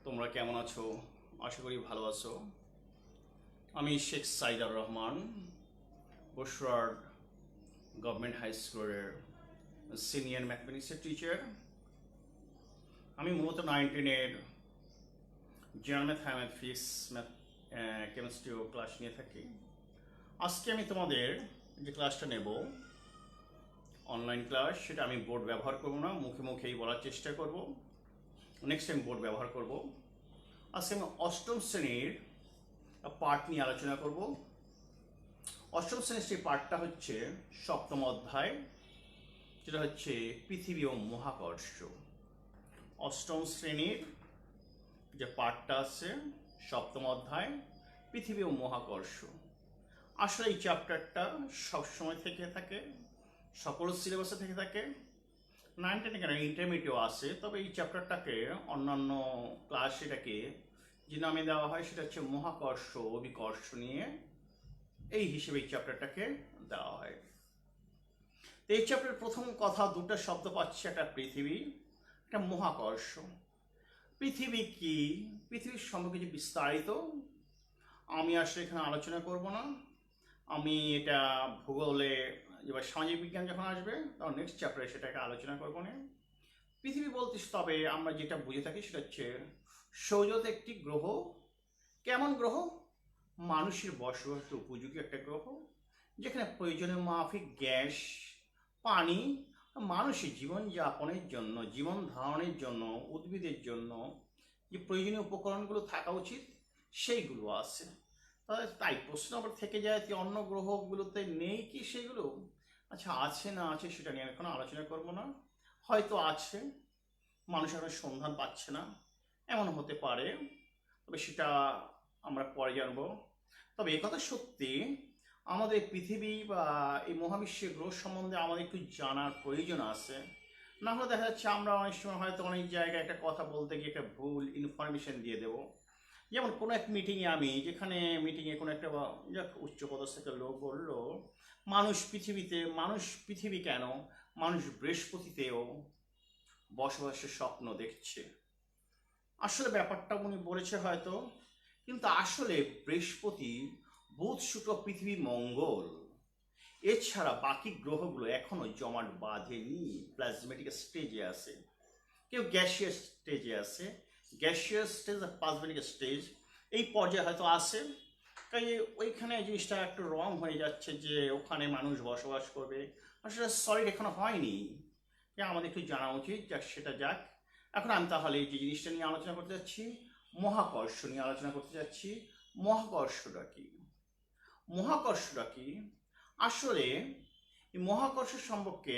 তোমরা কেমন আছো? আশা করি ভালো আছো। আমি শেখ সাইদার রহমান, বসুরহাট গভর্নমেন্ট হাই স্কুলের সিনিয়র ম্যাথমেটিক্সের টিচার। আমি মূলত 9-10-এর জেনারেল ম্যাথমেটিক্স, কেমিস্ট্রিও ক্লাস নিয়ে থাকি। আজকে আমি তোমাদের যে ক্লাসটা নেব, অনলাইন ক্লাস, সেটা আমি বোর্ড ব্যবহার করব না, মুখে মুখেই বলার চেষ্টা করব। নেক্সট টাইম বোর্ড ব্যবহার করব। আজকে আমি অষ্টম শ্রেণীর পার্ট নিয়ে আলোচনা করব। অষ্টম শ্রেণীর সেই পার্টটা হচ্ছে সপ্তম অধ্যায়, যেটা হচ্ছে পৃথিবী ও মহাকর্ষ। অষ্টম শ্রেণীর যে পার্টটা আছে, সপ্তম অধ্যায় পৃথিবী ও মহাকর্ষ। আসলে এই চ্যাপ্টারটা সবসময় থেকে থাকে, সকল সিলেবাসে থেকে থাকে। 9-10 কেন ইন্টারমিডিয়েটও আছে, তবে এই চ্যাপ্টারটাকে অন্যান্য ক্লাস এটাকে যে নামে দেওয়া হয় সেটা হচ্ছে মহাকর্ষ অভিকর্ষ নিয়ে, এই হিসেবে এই চ্যাপ্টারটাকে দেওয়া হয়। তো এই চ্যাপ্টারের প্রথম কথা, দুটো শব্দ পাচ্ছে, একটা পৃথিবী, একটা মহাকর্ষ। পৃথিবী কি, পৃথিবীর সম্পর্কে যে বিস্তারিত আমি আসলে এখানে আলোচনা করব না। আমি এটা ভূগোলে এবার সামাজিক বিজ্ঞান যখন আসবে তখন নেক্সট চ্যাপ্টারে সেটাকে আলোচনা করবো না। পৃথিবী বলতে তবে আমরা যেটা বুঝে থাকি সেটা হচ্ছে সৌরজগৎ একটি গ্রহ। কেমন গ্রহ? মানুষের বসবাসের উপযোগী একটা গ্রহ, যেখানে প্রয়োজনীয় মাফিক গ্যাস, পানি, মানুষের জীবনযাপনের জন্য, জীবন ধারণের জন্য, উদ্ভিদের জন্য যে প্রয়োজনীয় উপকরণগুলো থাকা উচিত সেইগুলো আছে। তাই প্রশ্ন আবার থেকে যায় যে অন্য গ্রহগুলোতে নেই কি সেগুলো? আচ্ছা, আছে না আছে সেটা নিয়ে এখন আলোচনা করব না। হয়তো আছে, মানুষ এখন সন্ধান পাচ্ছে না, এমন হতে পারে, তবে সেটা আমরা পরে জানবো। তবে একথা সত্যি, আমাদের পৃথিবী বা এই মহাবিশ্বের গ্রহ সম্বন্ধে আমাদের একটু জানার প্রয়োজন আছে। না হলে দেখা যাচ্ছে আমরা অনেক সময় হয়তো অনেক জায়গায় একটা কথা বলতে গিয়ে একটা ভুল ইনফরমেশন দিয়ে দেবো। যেমন কোনো এক মিটিংয়ে, আমি যেখানে মিটিংয়ে কোনো একটা যাক উচ্চপদস্থ একটা লোক বললো, মানুষ পৃথিবী কেন, মানুষ বৃহস্পতিতেও বসবাসের স্বপ্ন দেখছে। আসলে ব্যাপারটা উনি বলেছে হয়তো, কিন্তু আসলে বৃহস্পতি, বুধ, শুক্র, পৃথিবী, মঙ্গল এছাড়া বাকি গ্রহগুলো এখনো জমাট বাঁধেনি, প্লাজমেটিক স্টেজে আছে। কেউ গ্যাসিয়াস স্টেজে আছে, গ্যাসিয়াস স্টেজ আর প্লাজমেটিক স্টেজ এই পর্যায়ে হয়তো আছে। তাই ওইখানে জিনিসটা একটু রং হয়ে যাচ্ছে যে ওখানে মানুষ বসবাস করবে। আসলে সলিড এখনো হয়নি, আমাদের একটু জানা উচিত, যাক সেটা যাক। এখন আমি তাহলে যে জিনিসটা নিয়ে আলোচনা করতে যাচ্ছি, মহাকর্ষ নিয়ে আলোচনা করতে যাচ্ছি। মহাকর্ষটা কি? মহাকর্ষটা কি? আসলে এই মহাকর্ষ সম্পর্কে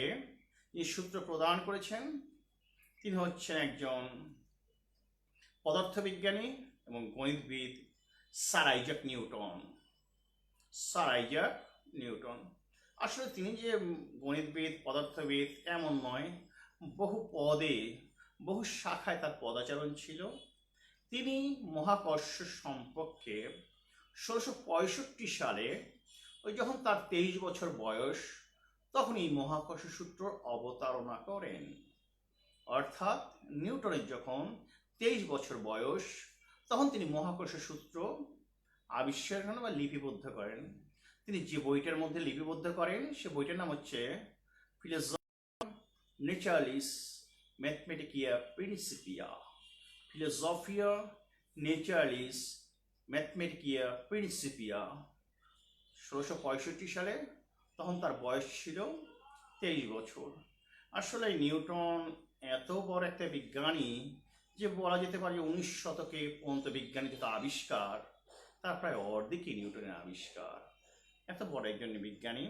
যে সূত্র প্রদান করেছেন তিনি হচ্ছেন একজন পদার্থবিজ্ঞানী এবং গণিতবিদ, sir Isaac Newton. Sir Isaac Newton আসলে তিনি যে গণিতবিদ, পদার্থবিদ এমন নয়, বহু পদে, বহু শাখায় তার পদাচারণ ছিল। তিনি মহাকর্ষ সম্পর্কে 1665 সালে, ওই যখন তার 23 বছর বয়স, তখন এই মহাকর্ষ সূত্র অবতারণা করেন। অর্থাৎ নিউটনের যখন 23 বছর বয়স, তখন তিনি মহাকর্ষ সূত্র আবিষ্কার করেন বা লিপিবদ্ধ করেন। তিনি যে বইটার মধ্যে লিপিবদ্ধ করেন সে বইটার নাম হচ্ছে ফিলোসফিয়া নেচারালিস ম্যাথমেটিকিয়া প্রিন্সিপিয়া। ফিলোসফিয়া নেচারালিস ম্যাথমেটিকিয়া প্রিন্সিপিয়া। 1665 সালে, তখন তার বয়স ছিল 23 বছর। আসলে নিউটন এত বড় একটা বিজ্ঞানী যে বলা যেতে পারে 19 শতকে পর্যন্ত বিজ্ঞানী যত আবিষ্কার, তার প্রায় অর্ধেকই নিউটনের আবিষ্কার। এত বড় একজন বিজ্ঞানী।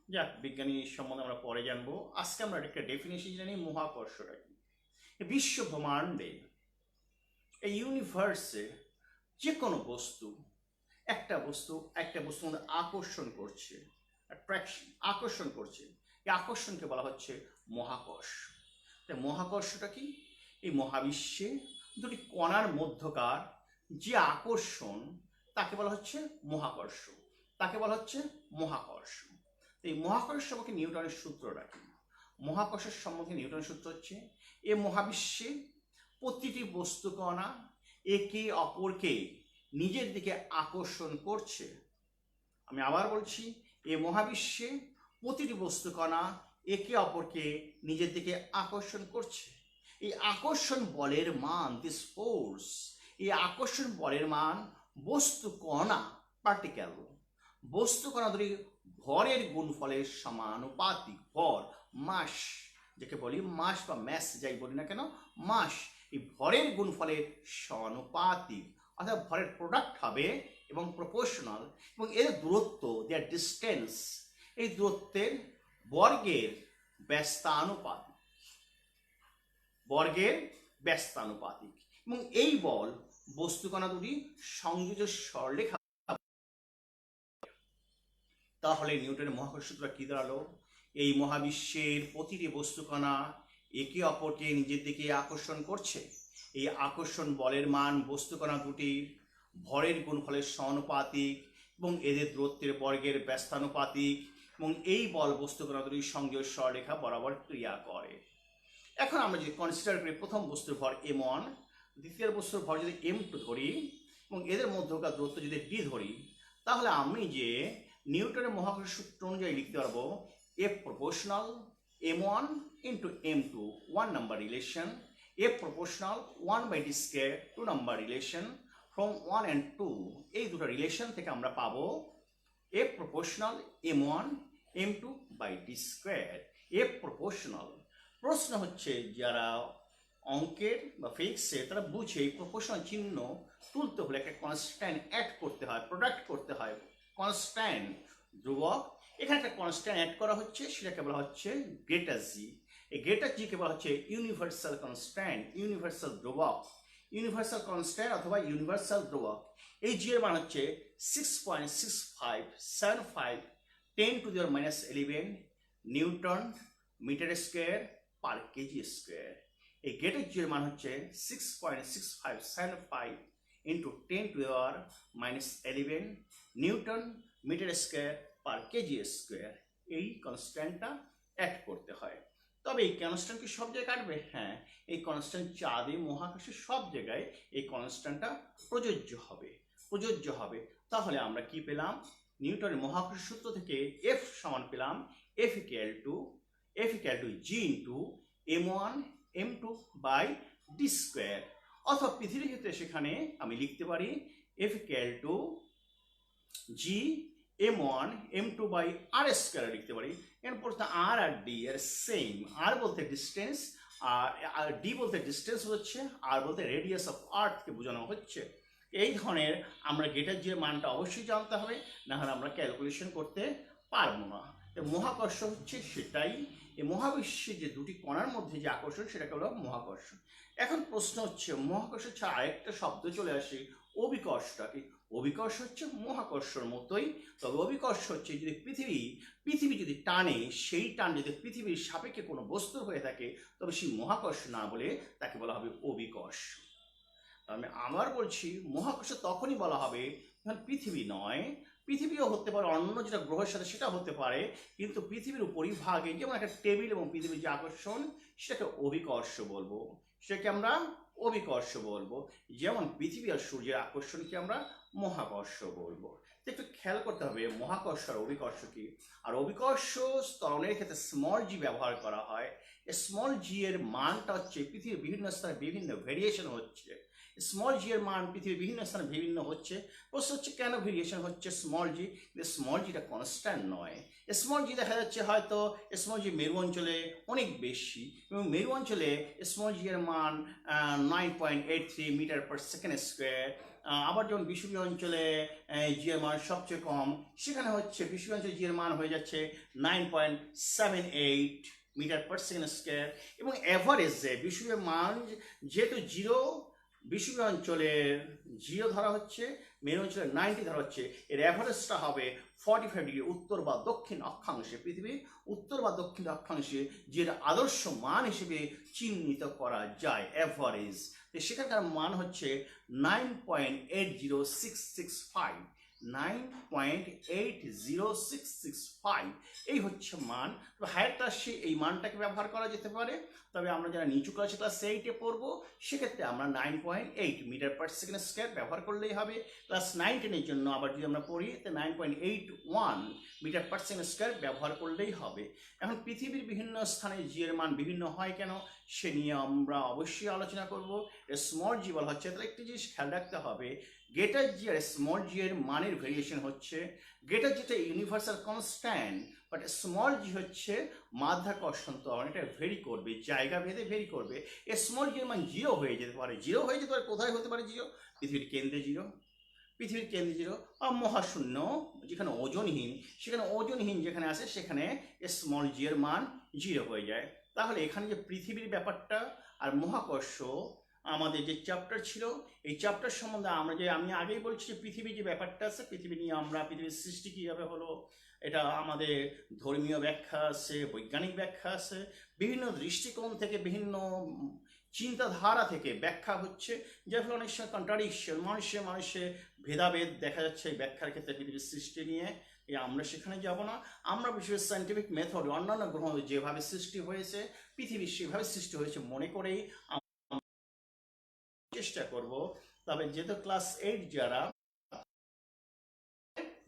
যাক, বিজ্ঞানী সম্বন্ধে আমরা পরে জানবো। আজকে আমরা একটা ডেফিনেশন জানি, মহাকর্ষটা কি। বিশ্ব ব্রহ্মাণ্ডে, এই ইউনিভার্সে যে কোনো বস্তু, একটা বস্তুর মধ্যে আকর্ষণ করছে, অ্যাট্রাকশন, আকর্ষণ করছে, এই আকর্ষণকে বলা হচ্ছে মহাকর্ষ। তাই মহাকর্ষটা কি? এই মহাবিশ্বে দুটি কণার মধ্যকার যে আকর্ষণ, তাকে বলা হচ্ছে মহাকর্ষ, তাকে বলা হচ্ছে মহাকর্ষ। এই মহাকর্ষ সম্পর্কে নিউটনের সূত্রটা কি? মহাকর্ষের সম্বন্ধে নিউটনের সূত্র হচ্ছে, এ মহাবিশ্বে প্রতিটি বস্তু কণা একে অপরকে নিজের দিকে আকর্ষণ করছে। আমি আবার বলছি, এই মহাবিশ্বে প্রতিটি বস্তুকণা একে অপরকে নিজের দিকে আকর্ষণ করছে। এই আকর্ষণ বলের মান, দিস ফোর্স, এই আকর্ষণ বলের মান বস্তু কণা, পার্টিকেল, বস্তু কণা দুটি ভরের গুণফলের সমানুপাতিক। ভর, মাস, যাকে বলি মাস বা ম্যাস যাই বলি না কেন, মাস, এই ভরের গুণফলের সমানুপাতিক, অর্থাৎ ভরের প্রোডাক্ট হবে এবং প্রপোর্শনাল, এবং এর দূরত্ব, দেয়ার ডিস্টেন্স, এই দূরত্বের বর্গের ব্যস্তানুপাতিক, বর্গের ব্যস্তানুপাতিক। এবং এই বল বস্তুকণা দুটি সংযোজ্য সরলরেখা। তাহলে নিউটনের মহাকর্ষ সূত্র কি দাঁড়ালো? এই মহাবিশ্বের প্রতিটি বস্তুকণা একে অপরকে নিজের দিকে আকর্ষণ করছে। এই আকর্ষণ বলের মান বস্তুকণা দুটির ভরের গুণফলের সমানুপাতিক এবং এদের দূরত্বের বর্গের ব্যস্তানুপাতিক, এবং এই বল বস্তুকণা দুটির সংযোগ সরলরেখা বরাবর ক্রিয়া করে। এখন আমরা যদি কনসিডার করি প্রথম বস্তুর ভর m1, দ্বিতীয় বস্তুর ভর যদি m2 ধরি এবং এদের মধ্যকার দূরত্ব যদি d ধরি, তাহলে আমি যে নিউটনের মহাকর্ষ সূত্র অনুযায়ী লিখতে পারবো F proportional m1 into m2, 1 number relation, F proportional 1 by d square, 2 number relation, from 1 and 2 এই দুটো রিলেশন থেকে আমরা পাবো F proportional m1 m2 by d square, F proportional। প্রশ্ন হচ্ছে যারা অঙ্কের বা ফিজিক্সের তারা বুঝে এই প্রপোর্শনাল চিহ্ন তুলতে হলে একটা কনস্ট্যান্ট অ্যাড করতে হয়, প্রোডাক্ট করতে হয়, কনস্ট্যান্ট, ধ্রুবক। এখানে একটা কনস্ট্যান্ট অ্যাড করা হচ্ছে, সেটাকে বলা হচ্ছে গ্রেটার জি। এই গ্রেটার জিকে বলা হচ্ছে ইউনিভার্সাল কনস্ট্যান্ট, ইউনিভার্সাল ধ্রুবক, ইউনিভার্সাল কনস্ট্যান্ট অথবা ইউনিভার্সাল ধ্রুবক। এই জি এর মান হচ্ছে 6.6575 10⁻11 newton meter square per KG square. এই গ্রেটার জি এর মান হচ্ছে 6.6575 into 10⁻11 newton meter square per KG square. এই কনস্ট্যান্টটা অ্যাড করতে হয়। তবে এই কনস্ট্যান্ট কি সব জায়গায় কাটবে? হ্যাঁ, এই কনস্ট্যান্ট চাঁদে মহাকাশে সব জায়গায় এই কনস্ট্যান্টটা প্রযোজ্য হবে। তাহলে আমরা কি পেলাম? নিউটনের মহাকর্ষ সূত্র থেকে F সমান পেলাম F equal to G into m1 m2 by d square, অথবা পৃথিবীর ক্ষেত্রে সেখানে আমি লিখতে পারি F equal to G m1 m2 by r square লিখতে পারি। এরপর তো r আর d এর সেম, r বলতে ডিস্টেন্স আর d বলতে ডিস্টেন্স হচ্ছে, r বলতে রেডিয়াস অফ আর্থ কে বোঝানো হচ্ছে। এই ধরনের আমরা গ্রেটার জি এর মানটা অবশ্যই জানতে হবে, না হলে আমরা ক্যালকুলেশন করতে পারবো না। মহাকর্ষ হচ্ছে সেটাই, এই মহাবিশ্বে যে দুটি কণার মধ্যে যে আকর্ষণ সেটাকে বলা মহাকর্ষ। এখন প্রশ্ন হচ্ছে মহাকর্ষ ছাড়া আরেকটা শব্দ চলে আসে, অভিকর্ষটা কি? অভিকর্ষ হচ্ছে মহাকর্ষর মতোই, তবে অভিকর্ষ হচ্ছে যদি পৃথিবী যদি টানে, সেই টান যদি পৃথিবীর সাপেক্ষে কোনো বস্তু হয়ে থাকে তবে সেই মহাকর্ষ না বলে তাকে বলা হবে অভিকর্ষ। আমি আবার বলছি, মহাকর্ষ তখনই বলা হবে যখন পৃথিবী নয়, পৃথিবীও হতে পারে, অন্য যেটা গ্রহের সাথে সেটা হতে পারে, কিন্তু পৃথিবীর উপরিভাগে যেমন একটা টেবিল এবং পৃথিবীর যে আকর্ষণ সেটাকে অভিকর্ষ বলবো, সেটাকে আমরা অভিকর্ষ বলবো। যেমন পৃথিবী আর সূর্যের আকর্ষণকে আমরা মহাকর্ষ বলবো। একটু খেয়াল করতে হবে মহাকর্ষ আর অভিকর্ষ কি। আর অভিকর্ষ ত্বরণের ক্ষেত্রে স্মল জি ব্যবহার করা হয়। স্মল জি এর মানটা হচ্ছে পৃথিবীর বিভিন্ন স্থানে বিভিন্ন ভেরিয়েশন হচ্ছে। স্মল জি এর মান পৃথিবীর বিভিন্ন স্থানে বিভিন্ন হচ্ছে। প্রশ্ন হচ্ছে কেন ভেরিয়েশন হচ্ছে স্মল জি? স্মল জিটা কনস্ট্যান্ট নয়। স্মল জি দেখা যাচ্ছে হয়তো স্মল জি মেরু অঞ্চলে অনেক বেশি, এবং মেরু অঞ্চলে স্মল জি এর মান 9.83 মিটার পার সেকেন্ড স্কোয়ার। আবার যেমন বিষুবীয় অঞ্চলে জি এর মান সবচেয়ে কম, সেখানে হচ্ছে বিষুবীয় অঞ্চলে জি এর মান হয়ে যাচ্ছে 9.78 মিটার পার সেকেন্ড স্কোয়ার। এবং অ্যাভারেজে বিষুবীয় মান যেহেতু জিরো, বিষুবীয় অঞ্চলের 0 ধরা হচ্ছে, মেরু অঞ্চলে 90 ধরা হচ্ছে, এর অ্যাভারেজটা হবে 45 ডিগ্রি উত্তর বা দক্ষিণ অক্ষাংশে। পৃথিবীর উত্তর বা দক্ষিণ অক্ষাংশে যেটা আদর্শ মান হিসেবে চিহ্নিত করা যায় অ্যাভারেজ, সেখানকার মান হচ্ছে 9.80665, 9.80665 এই হচ্ছে মান। হায়ার ক্লাসে এই মানটাকে ব্যবহার করা যেতে পারে, তবে আমরা যারা নিচু ক্লাসে ক্লাস 8-এ পড়বো সেক্ষেত্রে আমরা 9.8 মিটার পার সেকেন্ড স্কয়ার ব্যবহার করলেই হবে। ক্লাস 9-10-এর জন্য আবার যদি আমরা পড়ি তো 9.81 মিটার পার সেকেন্ড স্কয়ার ব্যবহার করলেই হবে। এখন পৃথিবীর বিভিন্ন স্থানে জি এর মান বিভিন্ন হয় কেন সে নিয়ে আমরা অবশ্যই আলোচনা করব। স্মল জি বলা হচ্ছে, তাহলে একটি জিনিস খেয়াল রাখতে হবে, গ্রেটার জি আর স্মল জি এর মানের ভেরিয়েশন হচ্ছে, গ্রেটার জিটা universal constant, but small G হচ্ছে মাধ্যাকর্ষণ ত্বরণ, এটা ভেরি করবে, জায়গা ভেদে ভেরি করবে। স্মল জি এর মান জিরো হয়ে যেতে পারে, জিরো হয়ে যেতে পারে, কোথায় হতে পারে জিরো? পৃথিবীর কেন্দ্রে জিরো, পৃথিবীর কেন্দ্রে জিরো, আর মহাশূন্য যেখানে ওজনহীন, সেখানে ওজনহীন যেখানে আসে সেখানে স্মল জি এর মান জিরো হয়ে যায়। তাহলে এখানে যে পৃথিবীর ব্যাপারটা আর মহাকর্ষ আমাদের যে চ্যাপ্টার ছিল, এই চ্যাপ্টার সম্বন্ধে আমি আগেই বলছি যে পৃথিবীর যে ব্যাপারটা আছে, পৃথিবী নিয়ে আমরা পৃথিবীর সৃষ্টি কীভাবে হলো, এটা আমাদের ধর্মীয় ব্যাখ্যা আছে, বৈজ্ঞানিক ব্যাখ্যা আছে, বিভিন্ন দৃষ্টিকোণ থেকে বিভিন্ন চিন্তাধারা থেকে ব্যাখ্যা হচ্ছে, যার ফলে অনেক সময় কন্ট্রাডিকশন, মানুষে ভেদাভেদ দেখা যাচ্ছে এই ব্যাখ্যার ক্ষেত্রে পৃথিবীর সৃষ্টি নিয়ে। আমরা সেখানে যাব না, আমরা বিশেষ সায়েন্টিফিক মেথড অন্যান্য গ্রহ যেভাবে সৃষ্টি হয়েছে পৃথিবী সেভাবে সৃষ্টি হয়েছে মনে করেই চেষ্টা করব। তবে যেহেতু ক্লাস 8 যারা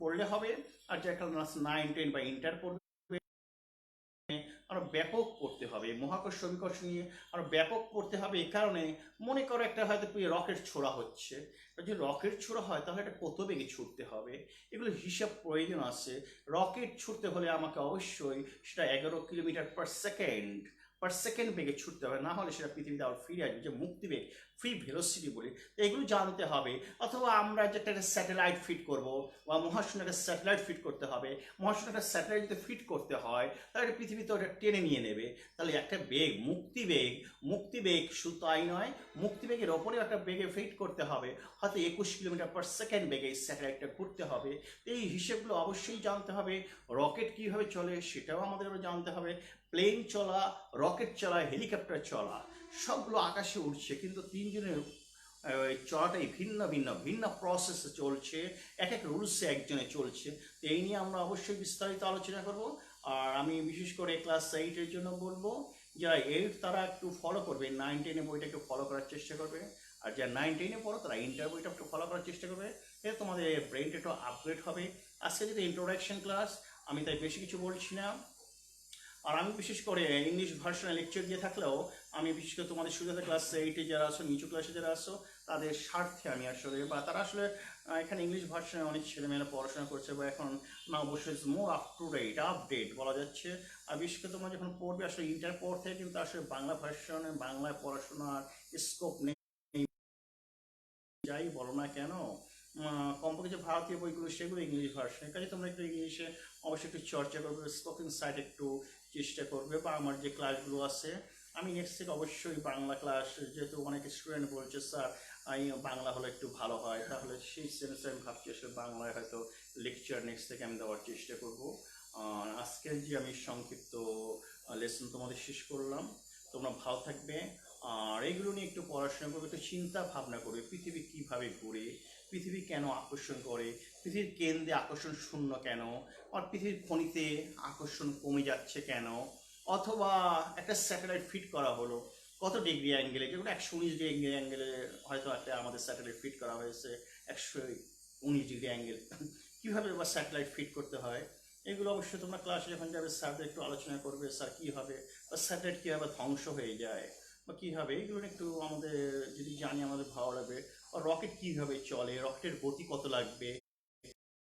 পড়লে হবে, আর যারা ক্লাস 9-10 বা ইন্টার পড়বে আরো ব্যাপক পড়তে হবে, মহাকর্ষ বিকর্ষ নিয়ে আরো ব্যাপক পড়তে হবে। এই কারণে মনে করো একটা হয়তো রকেট ছোড়া হচ্ছে, যদি রকেট ছোড়া হয় তাহলে এটা কত বেগে ছুটতে হবে, এগুলো হিসাব প্রয়োজন আছে। রকেট ছুটতে হলে আমাকে অবশ্যই সেটা 11 কিলোমিটার পার সেকেন্ড বেগে ছুটতে হবে, না হলে সেটা পৃথিবীতে আবার ফিরে আসবে, যে মুক্তিবেগ, ফ্রি ভেলোসিটি বলি, এগুলো জানতে হবে। অথবা আমরা যে একটা স্যাটেলাইট ফিট করব, বা মহাশূন্যে একটা স্যাটেলাইট ফিট করতে হবে, মহাশূন্যে একটা স্যাটেলাইট যদি ফিট করতে হয় তাহলে পৃথিবীতে ওটা টেনে নিয়ে নেবে, তাহলে একটা বেগ, মুক্তিবেগ শুধু তাই নয়, মুক্তিবেগের ওপরেও একটা বেগে ফিট করতে হবে, হয়তো 21 কিলোমিটার পার সেকেন্ড বেগে এই স্যাটেলাইটটা ঘুরতে হবে। এই হিসেবগুলো অবশ্যই জানতে হবে। রকেট কীভাবে চলে সেটাও আমাদের জানতে হবে। প্লেন চলা, রকেট চলা, হেলিকপ্টার চলা, সবগুলো আকাশে উঠছে, কিন্তু তিনজনের চলাটাই ভিন্ন প্রসেসে চলছে, এক রুলসে একজনে চলছে। তো এই নিয়ে আমরা অবশ্যই বিস্তারিত আলোচনা করব। আর আমি বিশেষ করে ক্লাস 8-এর জন্য বলবো, যারা 8 তারা একটু ফলো করবে, 9-10 বইটা একটু ফলো করার চেষ্টা করবে, আর যারা 9-10-এ পড়ো তারা ইন্টার বইটা একটু ফলো করার চেষ্টা করবে, এতে তোমাদের ব্রেনটা একটু আপগ্রেড হবে। আজকে যেহেতু ইন্ট্রোডাকশন ক্লাস, আমি তাই বেশি কিছু বলছি না। আর আমি বিশেষ করে ইংলিশ ভার্সনে লেকচার দিয়ে থাকলেও আমি বিশেষ করে তোমাদের সুবিধাতে ক্লাস 8-এ যারা আসো, নিচু ক্লাসে যারা আসো, তাদের স্বার্থে আমি আসলে, বা তারা আসলে এখানে ইংলিশ ভার্সনে অনেক ছেলেমেয়েরা পড়াশোনা করছে, বা এখন না অবশ্যই মোর আপডেট বলা যাচ্ছে। আর বিশেষ করে তোমরা যখন পড়বে আসলে ইন্টার পর থেকে কিন্তু আসলে বাংলা ভার্সনে বাংলায় পড়াশোনার স্কোপ নেই, যাই বলো না কেন, কমপক্ষে যে ভারতীয় বইগুলো সেগুলো ইংলিশ ভার্সনে, কাজে তোমরা একটু ইংলিশে অবশ্যই একটু চর্চা করবে, স্পোকেন সাইড একটু চেষ্টা করবে। বা আমার যে ক্লাসগুলো আছে, আমি নেক্সট থেকে অবশ্যই বাংলা ক্লাস, যেহেতু অনেক স্টুডেন্ট বলছে স্যার আমি বাংলা হলে একটু ভালো হয়, তাহলে সেই সেন্সে আমি ভাবছি আসলে বাংলায় হয়তো লেকচার নেক্সট থেকে আমি দেওয়ার চেষ্টা করব। আজকের যে আমি সংক্ষিপ্ত লেসন তোমাদের শেষ করলাম, তোমরা ভালো থাকবে, আর এগুলো নিয়ে একটু পড়াশোনা করবে, একটু চিন্তা ভাবনা করবে, পৃথিবী কীভাবে ঘুরে, পৃথিবী কেন আকর্ষণ করে, পৃথিবীর কেন্দ্রে আকর্ষণ শূন্য কেন, আর পৃথিবীর খনিতে আকর্ষণ কমে যাচ্ছে কেন, অথবা একটা স্যাটেলাইট ফিট করা হলো কত ডিগ্রি অ্যাঙ্গেলে, যেগুলো 119 ডিগ্রি অ্যাঙ্গেলে হয়তো একটা আমাদের স্যাটেলাইট ফিট করা হয়েছে, 119 ডিগ্রি অ্যাঙ্গেল, কীভাবে বা স্যাটেলাইট ফিট করতে হয়, এগুলো অবশ্যই তোমরা ক্লাসে যখন যাবে স্যারদের একটু আলোচনা করবে, স্যার কী হবে, বা স্যাটেলাইট কীভাবে ধ্বংস হয়ে যায় বা কী হবে, এগুলো একটু আমাদের যদি জানি আমাদের ভালো লাগবে। আর রকেট কীভাবে চলে, রকেটের গতি কত লাগবে,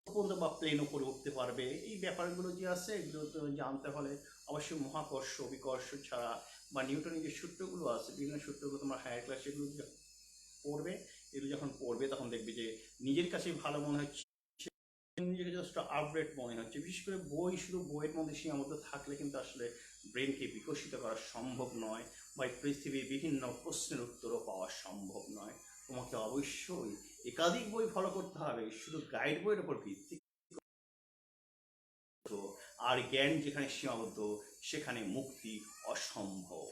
পর্যন্ত বা প্লেন উপরে উঠতে পারবে, এই ব্যাপারগুলো যে আছে এগুলো তো জানতে হলে অবশ্যই মহাকর্ষ বিকর্ষ ছাড়া, বা নিউটনের যে সূত্রগুলো আছে, বিভিন্ন সূত্রগুলো তোমরা হায়ার ক্লাসে এগুলো পড়বে। এগুলো যখন পড়বে তখন দেখবে যে নিজের কাছেই ভালো মনে হচ্ছে, নিজেকে জাস্ট আপডেট মনে হচ্ছে। বিশেষ করে শুধু বইয়ের মধ্যে সীমাবদ্ধ থাকলে কিন্তু আসলে ব্রেনকে বিকশিত করা সম্ভব নয়, বা পৃথিবীর বিভিন্ন প্রশ্নের উত্তরও পাওয়া সম্ভব নয়। তোমাকে অবশ্যই একাধিক বই ফলো করতে হবে, শুধু গাইড বইয়ের উপর ভিত্তি, আর জ্ঞান যেখানে সীমাবদ্ধ সেখানে মুক্তি অসম্ভব।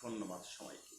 ধন্যবাদ সবাইকে।